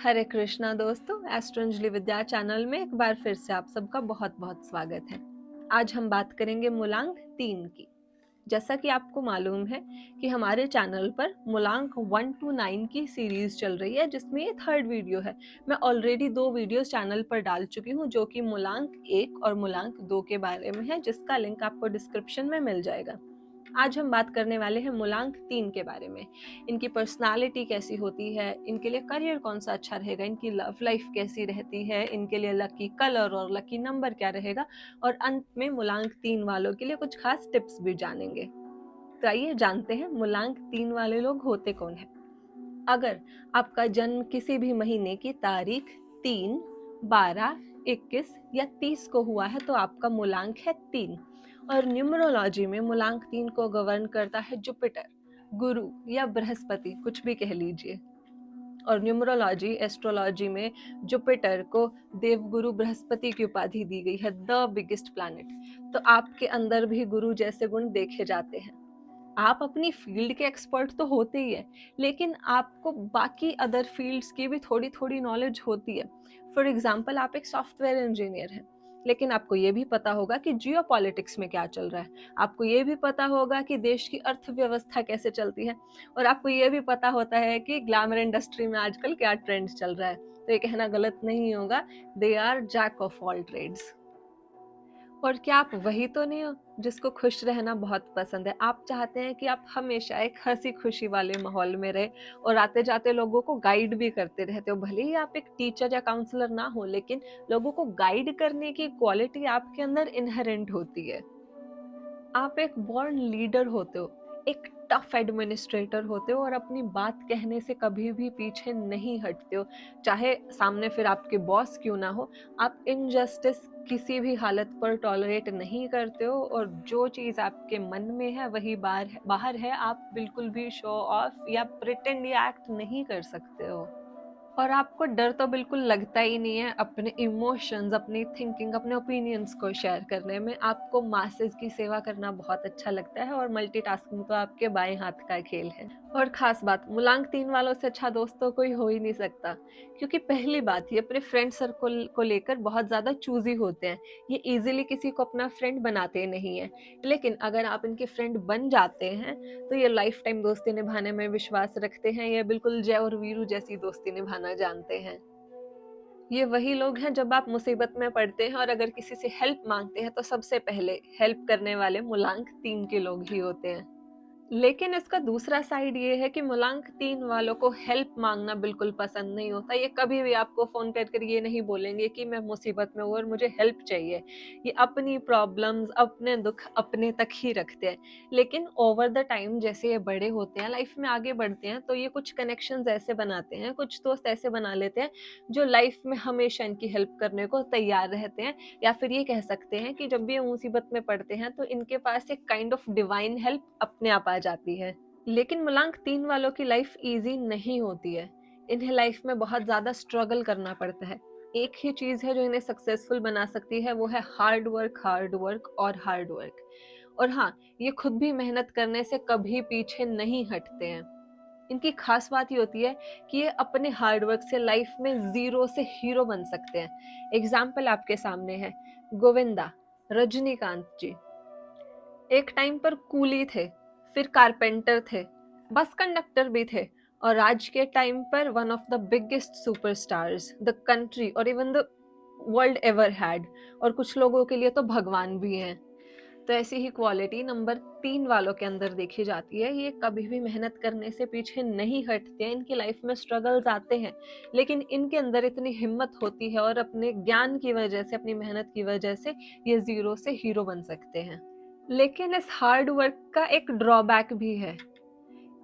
हरे कृष्णा दोस्तों, एस्ट्रोंजलि विद्या चैनल में एक बार फिर से आप सबका बहुत बहुत स्वागत है। आज हम बात करेंगे मूलांक 3 की। जैसा कि आपको मालूम है कि हमारे चैनल पर मूलांक 1 to 9 की सीरीज चल रही है, जिसमें ये थर्ड वीडियो है। मैं ऑलरेडी 2 वीडियोस चैनल पर डाल चुकी हूँ, जो कि मूलांक 1 और मूलांक 2 के बारे में है, जिसका लिंक आपको डिस्क्रिप्शन में मिल जाएगा। आज हम बात करने वाले हैं मूलांक 3 के बारे में। इनकी पर्सनालिटी कैसी होती है, इनके लिए करियर कौन सा अच्छा रहेगा, इनकी लव लाइफ कैसी रहती है, इनके लिए लकी कलर और लकी नंबर क्या रहेगा, और अंत में मूलांक 3 वालों के लिए कुछ खास टिप्स भी जानेंगे। तो आइए जानते हैं मूलांक 3 वाले लोग होते कौन है। अगर आपका जन्म किसी भी महीने की तारीख 3, 12, 21 या 30 को हुआ है तो आपका मूलांक है 3। और न्यूमरोलॉजी में मूलांक 3 को गवर्न करता है जुपिटर, गुरु या बृहस्पति, कुछ भी कह लीजिए। और न्यूमरोलॉजी एस्ट्रोलॉजी में जुपिटर को देवगुरु बृहस्पति की उपाधि दी गई है, द बिगेस्ट प्लैनेट। तो आपके अंदर भी गुरु जैसे गुण देखे जाते हैं। आप अपनी फील्ड के एक्सपर्ट तो होते ही है, लेकिन आपको बाकी अदर फील्ड्स की भी थोड़ी थोड़ी नॉलेज होती है। फॉर एग्जाम्पल, आप एक सॉफ्टवेयर इंजीनियर हैं, लेकिन आपको ये भी पता होगा कि जियो पॉलिटिक्स में क्या चल रहा है, आपको ये भी पता होगा कि देश की अर्थव्यवस्था कैसे चलती है, और आपको ये भी पता होता है कि ग्लैमर इंडस्ट्री में आजकल क्या ट्रेंड चल रहा है। तो ये कहना गलत नहीं होगा, they are jack of all trades. और क्या आप वही तो नहीं हो जिसको खुश रहना बहुत पसंद है? आप चाहते हैं कि आप हमेशा एक हंसी खुशी वाले माहौल में रहे और आते जाते लोगों को गाइड भी करते रहते हो। भले ही आप एक टीचर या काउंसलर ना हो, लेकिन लोगों को गाइड करने की क्वालिटी आपके अंदर इनहेरेंट होती है। आप एक बॉर्न लीडर होते हो, एक टफ एडमिनिस्ट्रेटर होते हो, और अपनी बात कहने से कभी भी पीछे नहीं हटते हो, चाहे सामने फिर आपके बॉस क्यों ना हो। आप इनजस्टिस किसी भी हालत पर टॉलरेट नहीं करते हो, और जो चीज़ आपके मन में है वही बाहर है। आप बिल्कुल भी शो ऑफ या प्रिटेंड या एक्ट नहीं कर सकते हो। और आपको डर तो बिल्कुल लगता ही नहीं है अपने इमोशंस, अपनी थिंकिंग, अपने ओपिनियंस को शेयर करने में। आपको मासेस की सेवा करना बहुत अच्छा लगता है, और मल्टीटास्किंग तो आपके बाएं हाथ का खेल है। और खास बात, मूलांक 3 वालों से अच्छा दोस्त तो कोई हो ही नहीं सकता, क्योंकि पहली बात, ये अपने फ्रेंड सर्कल को लेकर बहुत ज़्यादा चूजी होते हैं। ये इजीली किसी को अपना फ्रेंड बनाते नहीं हैं, लेकिन अगर आप इनके फ्रेंड बन जाते हैं तो ये लाइफ टाइम दोस्ती निभाने में विश्वास रखते हैं। ये बिल्कुल जय और वीरू जैसी दोस्ती निभाना जानते हैं। ये वही लोग हैं, जब आप मुसीबत में पड़ते हैं और अगर किसी से हेल्प मांगते हैं तो सबसे पहले हेल्प करने वाले मूलांक 3 के लोग ही होते हैं। लेकिन इसका दूसरा साइड ये है कि मूलांक 3 वालों को हेल्प मांगना बिल्कुल पसंद नहीं होता। ये कभी भी आपको फोन कर ये नहीं बोलेंगे कि मैं मुसीबत में हूँ और मुझे हेल्प चाहिए। ये अपनी प्रॉब्लम्स, अपने दुख अपने तक ही रखते हैं। लेकिन ओवर द टाइम जैसे ये बड़े होते हैं, लाइफ में आगे बढ़ते हैं, तो ये कुछ कनेक्शंस ऐसे बनाते हैं, कुछ दोस्त ऐसे बना लेते हैं जो लाइफ में हमेशा इनकी हेल्प करने को तैयार रहते हैं। या फिर ये कह सकते हैं कि जब भी ये मुसीबत में पड़ते हैं तो इनके पास एक काइंड ऑफ डिवाइन हेल्प अपने आप आ जाती है। लेकिन मूलांक 3 वालों की लाइफ इजी नहीं होती है। इन्हें लाइफ में बहुत ज्यादा स्ट्रगल करना पड़ता है। एक ही चीज है जो इन्हें सक्सेसफुल बना सकती है, वो है हार्ड वर्क, हार्ड वर्क और हार्ड वर्क। और हाँ, ये खुद भी मेहनत करने से कभी पीछे नहीं हटते हैं। इनकी खास बात ये होती है कि ये अपने हार्ड वर्क से लाइफ में जीरो से हीरो बन सकते हैं। एग्जाम्पल आपके सामने है, गोविंदा, रजनीकांत जी। एक टाइम पर कूली थे, फिर कारपेंटर थे, बस कंडक्टर भी थे, और आज के टाइम पर one of the biggest superstars the country और even the world ever had. और कुछ लोगों के लिए तो भगवान भी हैं। तो ऐसी ही क्वालिटी नंबर 3 वालों के अंदर देखी जाती है। ये कभी भी मेहनत करने से पीछे नहीं हटते हैं। इनकी लाइफ में स्ट्रगल्स आते हैं, लेकिन इनके अंदर इतनी हिम्मत होती है और अपने ज्ञान की वजह से, अपनी मेहनत की वजह से ये जीरो से हीरो बन सकते हैं। लेकिन इस हार्ड वर्क का एक ड्रॉबैक भी है।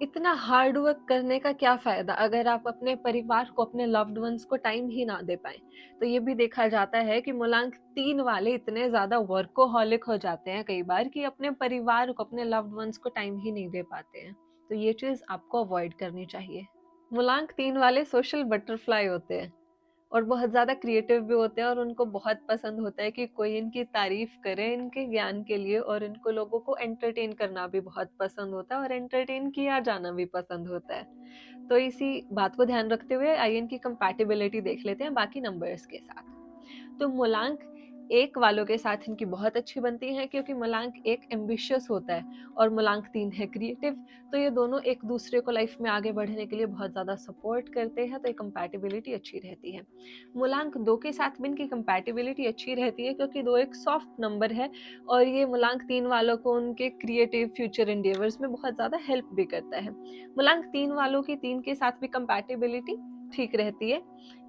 इतना हार्ड वर्क करने का क्या फायदा अगर आप अपने परिवार को, अपने लव्ड वंस को टाइम ही ना दे पाए। तो ये भी देखा जाता है कि मूलांक 3 वाले इतने ज्यादा वर्कोहॉलिक हो जाते हैं कई बार कि अपने परिवार को, अपने लव्ड वंस को टाइम ही नहीं दे पाते हैं। तो ये चीज आपको अवॉइड करनी चाहिए। मूलांक 3 वाले सोशल बटरफ्लाई होते हैं। और बहुत ज़्यादा क्रिएटिव भी होते हैं और उनको बहुत पसंद होता है कि कोई इनकी तारीफ करे इनके ज्ञान के लिए, और इनको लोगों को एंटरटेन करना भी बहुत पसंद होता है और एंटरटेन किया जाना भी पसंद होता है। तो इसी बात को ध्यान रखते हुए आइए इनकी कंपैटिबिलिटी देख लेते हैं बाकी नंबर्स के साथ। तो मूलांक 1 वालों के साथ इनकी बहुत अच्छी बनती है, क्योंकि मूलांक 1 एम्बिशियस होता है और मूलांक 3 है क्रिएटिव। तो ये दोनों एक दूसरे को लाइफ में आगे बढ़ने के लिए बहुत ज़्यादा सपोर्ट करते हैं, तो ये कंपैटिबिलिटी अच्छी रहती है। मूलांक 2 के साथ भी इनकी कंपैटिबिलिटी अच्छी रहती है, क्योंकि 2 एक सॉफ्ट नंबर है और ये मूलांक 3 वालों को उनके क्रिएटिव फ्यूचर एंडेवर्स में बहुत ज़्यादा हेल्प भी करता है। मूलांक 3 वालों की 3 के साथ भी कंपैटिबिलिटी ठीक रहती है।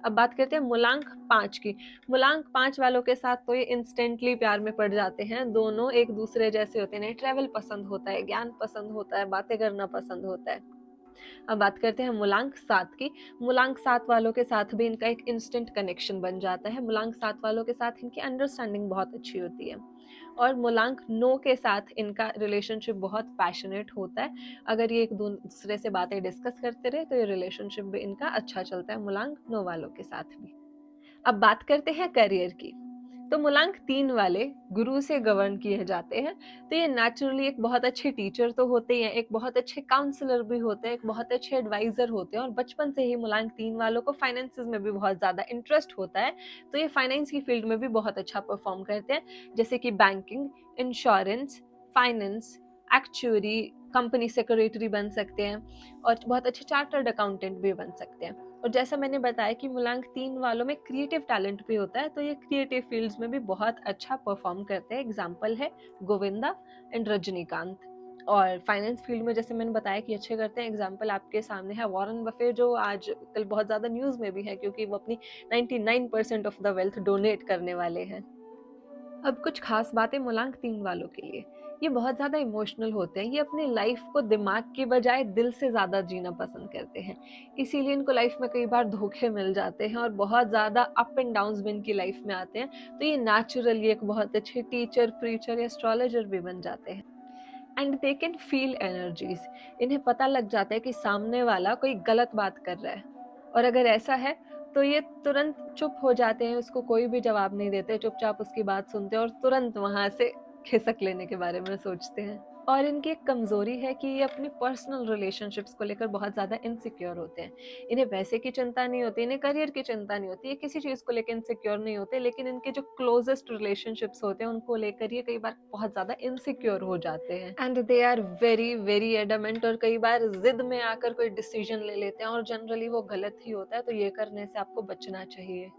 अब बात करते हैं मूलांक 5 की। मूलांक 5 वालों के साथ तो ये इंस्टेंटली प्यार में पड़ जाते हैं, दोनों एक दूसरे जैसे होते हैं, ट्रैवल पसंद होता है, ज्ञान पसंद होता है, बातें करना पसंद होता है। अब बात करते हैं मूलांक 7 की। मूलांक 7 वालों के साथ भी इनका एक इंस्टेंट कनेक्शन बन जाता है। मूलांक 7 वालों के साथ इनकी अंडरस्टैंडिंग बहुत अच्छी होती है और मूलांक 9 के साथ इनका रिलेशनशिप बहुत पैशनेट होता है। अगर ये एक दूसरे से बातें डिस्कस करते रहे तो ये रिलेशनशिप भी इनका अच्छा चलता है मूलांक 9 वालों के साथ भी। अब बात करते हैं करियर की। तो मूलांक 3 वाले गुरु से गवर्न किए जाते हैं, तो ये नेचुरली एक बहुत अच्छे टीचर तो होते ही हैं, एक बहुत अच्छे काउंसलर भी होते हैं, एक बहुत अच्छे एडवाइजर होते हैं, और बचपन से ही मूलांक 3 वालों को फाइनेंसेस में भी बहुत ज़्यादा इंटरेस्ट होता है, तो ये फाइनेंस की फील्ड में भी बहुत अच्छा परफॉर्म करते हैं, जैसे कि banking, insurance, finance, actuary, company secretary बन सकते हैं और बहुत अच्छे चार्टर्ड अकाउंटेंट भी बन सकते हैं। और जैसा मैंने बताया कि मूलांक 3 वालों में क्रिएटिव टैलेंट भी होता है, तो ये क्रिएटिव फील्ड्स में भी बहुत अच्छा परफॉर्म करते हैं। एग्जाम्पल है गोविंदा एंड रजनीकांत। और फाइनेंस फील्ड में जैसे मैंने बताया कि अच्छे करते हैं, एग्जाम्पल आपके सामने है वॉरेन बफे, जो आज कल बहुत ज़्यादा न्यूज़ में भी है क्योंकि वो अपनी 99% ऑफ द वेल्थ डोनेट करने वाले हैं। अब कुछ खास बातें मूलांक 3 वालों के लिए। ये बहुत ज़्यादा इमोशनल होते हैं, ये अपनी लाइफ को दिमाग की बजाय दिल से ज़्यादा जीना पसंद करते हैं, इसीलिए इनको लाइफ में कई बार धोखे मिल जाते हैं और बहुत ज़्यादा अप एंड डाउन्स भी इनकी लाइफ में आते हैं। तो ये नेचुरली एक बहुत अच्छे टीचर, प्रीचर या एस्ट्रोलॉजर भी बन जाते हैं। And they can feel energies. इन्हें पता लग जाता है कि सामने वाला कोई गलत बात कर रहा है, और अगर ऐसा है तो ये तुरंत चुप हो जाते हैं, उसको कोई भी जवाब नहीं देते, चुपचाप उसकी बात सुनते हैं और तुरंत वहां से खिसक लेने के बारे में सोचते हैं। और इनकी एक कमजोरी है कि ये अपनी पर्सनल रिलेशनशिप्स को लेकर बहुत ज्यादा इनसिक्योर होते हैं। इन्हें पैसे की चिंता नहीं होती, इन्हें करियर की चिंता नहीं होती, ये किसी चीज को लेकर इनसिक्योर नहीं होते, लेकिन इनके जो क्लोजेस्ट रिलेशनशिप्स होते हैं उनको लेकर ये कई बार बहुत ज्यादा इनसिक्योर हो जाते हैं। And they are very very adamant, और कई बार जिद में आकर कोई डिसीजन ले लेते हैं और जनरली वो गलत ही होता है, तो ये करने से आपको बचना चाहिए।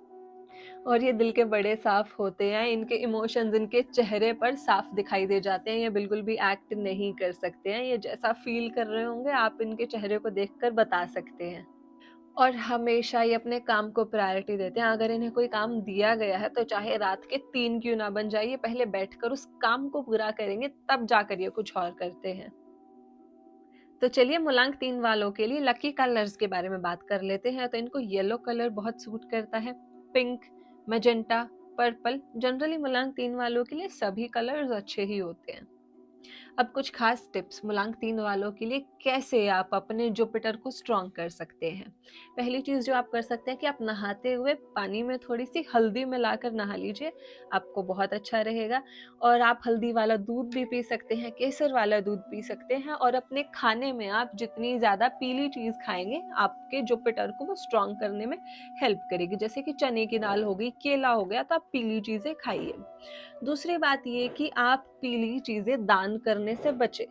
और ये दिल के बड़े साफ होते हैं, इनके इमोशंस इनके चेहरे पर साफ दिखाई दे जाते हैं, ये बिल्कुल भी एक्ट नहीं कर सकते हैं, ये जैसा फील कर रहे होंगे आप इनके चेहरे को देखकर बता सकते हैं। और हमेशा ये अपने काम को प्रायोरिटी देते हैं। अगर इन्हें कोई काम दिया गया है तो चाहे रात के 3 क्यों ना बन जाए, ये पहले बैठकर उस काम को पूरा करेंगे, तब जाकर ये कुछ और करते हैं। तो चलिए मूलांक 3 वालों के लिए लकी कलर्स के बारे में बात कर लेते हैं। तो इनको येलो कलर बहुत सूट करता है, पिंक, मैजेंटा, पर्पल। जनरली मूलांक 3 वालों के लिए सभी कलर्स अच्छे ही होते हैं। अब कुछ खास टिप्स मूलांक 3 वालों के लिए, कैसे आप अपने जुपिटर को स्ट्रॉन्ग कर सकते हैं। पहली चीज जो आप कर सकते हैं कि आप नहाते हुए पानी में थोड़ी सी हल्दी मिलाकर नहा लीजिए, आपको बहुत अच्छा रहेगा। और आप हल्दी वाला दूध भी पी सकते हैं, केसर वाला दूध पी सकते हैं, और अपने खाने में आप जितनी ज्यादा पीली चीज खाएंगे आपके जुपिटर को वो स्ट्रॉन्ग करने में हेल्प करेगी, जैसे कि चने की दाल हो गई, केला हो गया, तो आप पीली चीजें खाइए। दूसरी बात ये कि आप पीली चीजें दान करने से बचे,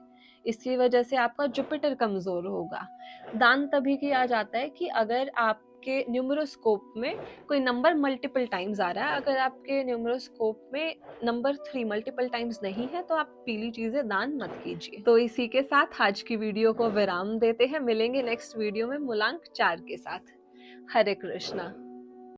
इसकी वजह से आपका जुपिटर कमजोर होगा। दान तभी किया जाता है कि अगर आपके न्यूमरोस्कोप में कोई नंबर मल्टीपल टाइम्स आ रहा है, अगर आपके न्यूमरोस्कोप में नंबर 3 मल्टीपल टाइम्स नहीं है तो आप पीली चीजें दान मत कीजिए। तो इसी के साथ आज की वीडियो को विराम देते हैं, मिलेंगे नेक्स्ट वीडियो में मूलांक 4 के साथ। हरे कृष्णा।